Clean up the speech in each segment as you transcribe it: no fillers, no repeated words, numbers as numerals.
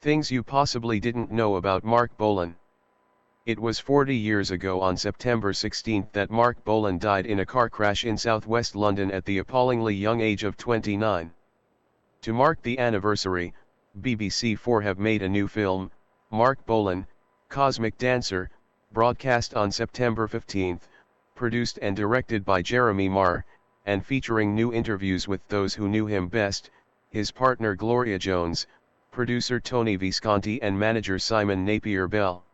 Things you possibly didn't know about Marc Bolan. It was 40 years ago on September 16 that Marc Bolan died in a car crash in southwest London at the appallingly young age of 29. To mark the anniversary, BBC 4 have made a new film, Marc Bolan, Cosmic Dancer, broadcast on September 15, produced and directed by Jeremy Marr, and featuring new interviews with those who knew him best, his partner Gloria Jones, producer Tony Visconti and manager Simon Napier-Bell.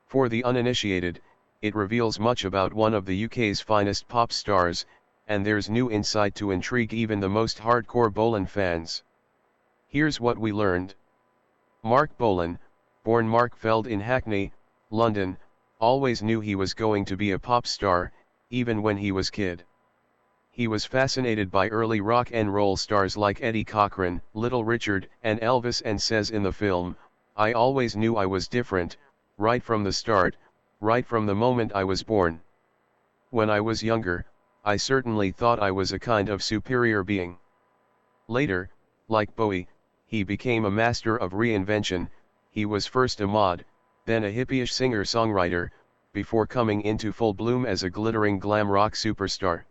For the uninitiated, it reveals much about one of the UK's finest pop stars, and there's new insight to intrigue even the most hardcore Bolan fans. Here's what we learned. Marc Bolan, born Mark Feld in Hackney, London, always knew he was going to be a pop star, even when he was kid. He was fascinated by early rock and roll stars like Eddie Cochran, Little Richard, and Elvis, and says in the film, "I always knew I was different, right from the start, right from the moment I was born. When I was younger, I certainly thought I was a kind of superior being." Later, like Bowie, he became a master of reinvention. He was first a mod, then a hippie-ish singer-songwriter, before coming into full bloom as a glittering glam rock superstar.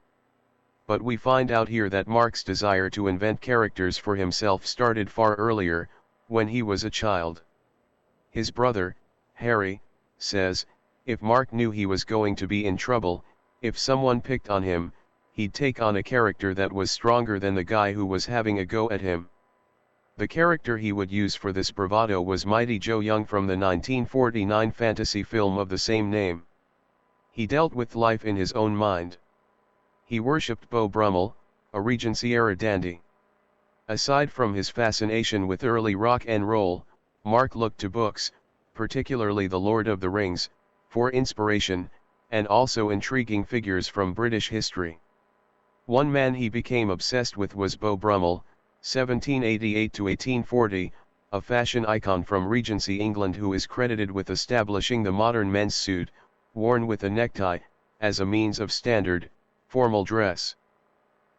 But we find out here that Marc's desire to invent characters for himself started far earlier, when he was a child. His brother, Harry, says, if Marc knew he was going to be in trouble, if someone picked on him, he'd take on a character that was stronger than the guy who was having a go at him. The character he would use for this bravado was Mighty Joe Young from the 1949 fantasy film of the same name. He dealt with life in his own mind. He worshipped Beau Brummell, a Regency-era dandy. Aside from his fascination with early rock and roll, Marc looked to books, particularly The Lord of the Rings, for inspiration, and also intriguing figures from British history. One man he became obsessed with was Beau Brummell, 1788 to 1840, a fashion icon from Regency England who is credited with establishing the modern men's suit, worn with a necktie, as a means of standard, formal dress.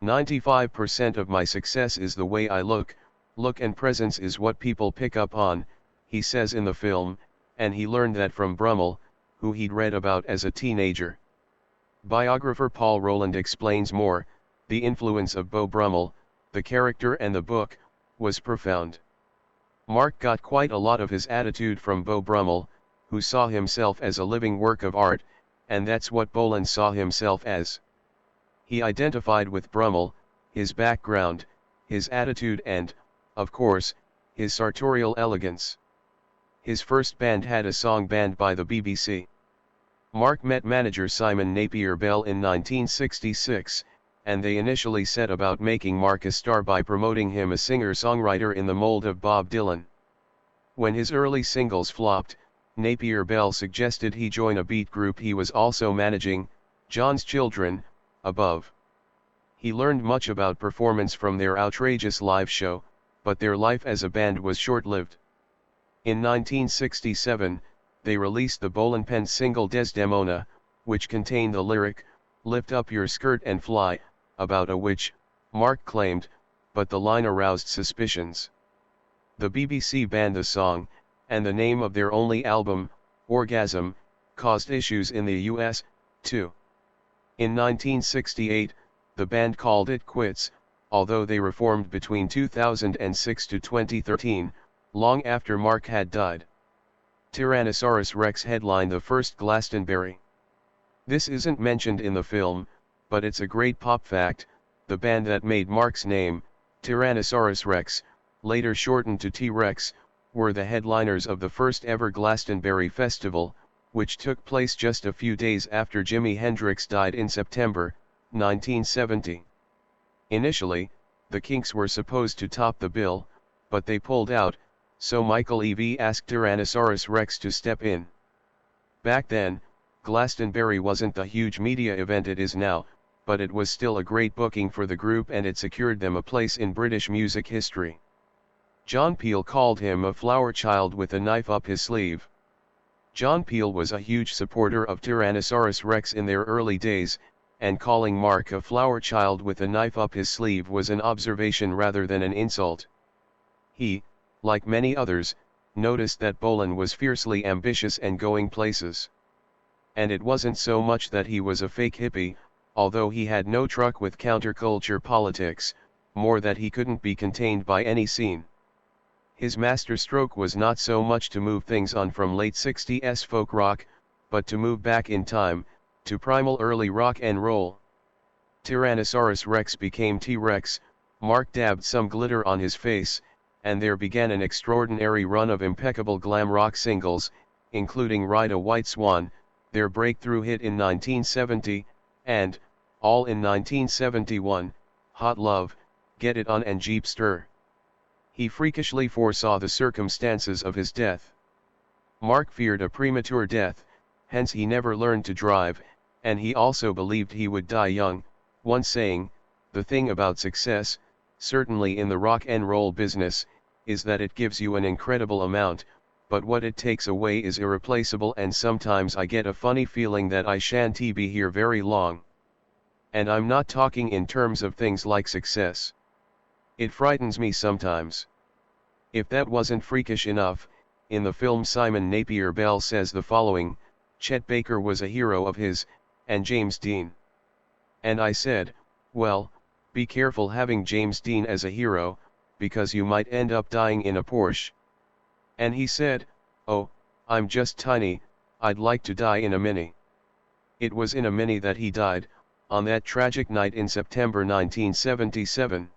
95% of my success is the way I look and presence is what people pick up on, he says in the film, and he learned that from Brummell, who he'd read about as a teenager. Biographer Paul Rowland explains more, the influence of Beau Brummell, the character and the book, was profound. Marc got quite a lot of his attitude from Beau Brummell, who saw himself as a living work of art, and that's what Bolan saw himself as. He identified with Brummell, his background, his attitude and, of course, his sartorial elegance. His first band had a song banned by the BBC. Marc met manager Simon Napier-Bell in 1966, and they initially set about making Marc a star by promoting him a singer-songwriter in the mold of Bob Dylan. When his early singles flopped, Napier-Bell suggested he join a beat group he was also managing, John's Children, Above. He learned much about performance from their outrageous live show, but their life as a band was short-lived. In 1967, they released the Bolan-penned single Desdemona, which contained the lyric, "Lift up your skirt and fly," about a witch, Marc claimed, but the line aroused suspicions. The BBC banned the song, and the name of their only album, Orgasm, caused issues in the US, too. In 1968, the band called it quits, although they reformed between 2006 to 2013, long after Marc had died. Tyrannosaurus Rex headlined the first Glastonbury. This isn't mentioned in the film, but it's a great pop fact. The band that made Marc's name, Tyrannosaurus Rex, later shortened to T.rex, were the headliners of the first ever Glastonbury Festival, which took place just a few days after Jimi Hendrix died in September 1970. Initially, the Kinks were supposed to top the bill, but they pulled out, so Michael Eavey asked Tyrannosaurus Rex to step in. Back then, Glastonbury wasn't the huge media event it is now, but it was still a great booking for the group and it secured them a place in British music history. John Peel called him a flower child with a knife up his sleeve. John Peel was a huge supporter of Tyrannosaurus Rex in their early days, and calling Marc a flower child with a knife up his sleeve was an observation rather than an insult. He, like many others, noticed that Bolan was fiercely ambitious and going places. And it wasn't so much that he was a fake hippie, although he had no truck with counterculture politics, more that he couldn't be contained by any scene. His masterstroke was not so much to move things on from late 60s folk rock, but to move back in time, to primal early rock and roll. Tyrannosaurus Rex became T.rex, Marc dabbed some glitter on his face, and there began an extraordinary run of impeccable glam rock singles, including Ride a White Swan, their breakthrough hit in 1970, and, all in 1971, Hot Love, Get It On and Jeep Stir. He freakishly foresaw the circumstances of his death. Marc feared a premature death, hence he never learned to drive, and he also believed he would die young, once saying, "The thing about success, certainly in the rock and roll business, is that it gives you an incredible amount, but what it takes away is irreplaceable, and sometimes I get a funny feeling that I shan't be here very long. And I'm not talking in terms of things like success. It frightens me sometimes." If that wasn't freakish enough, in the film Simon Napier Bell says the following: Chet Baker was a hero of his, and James Dean. And I said, well, be careful having James Dean as a hero, because you might end up dying in a Porsche. And he said, oh, I'm just tiny, I'd like to die in a Mini. It was in a Mini that he died, on that tragic night in September 1977.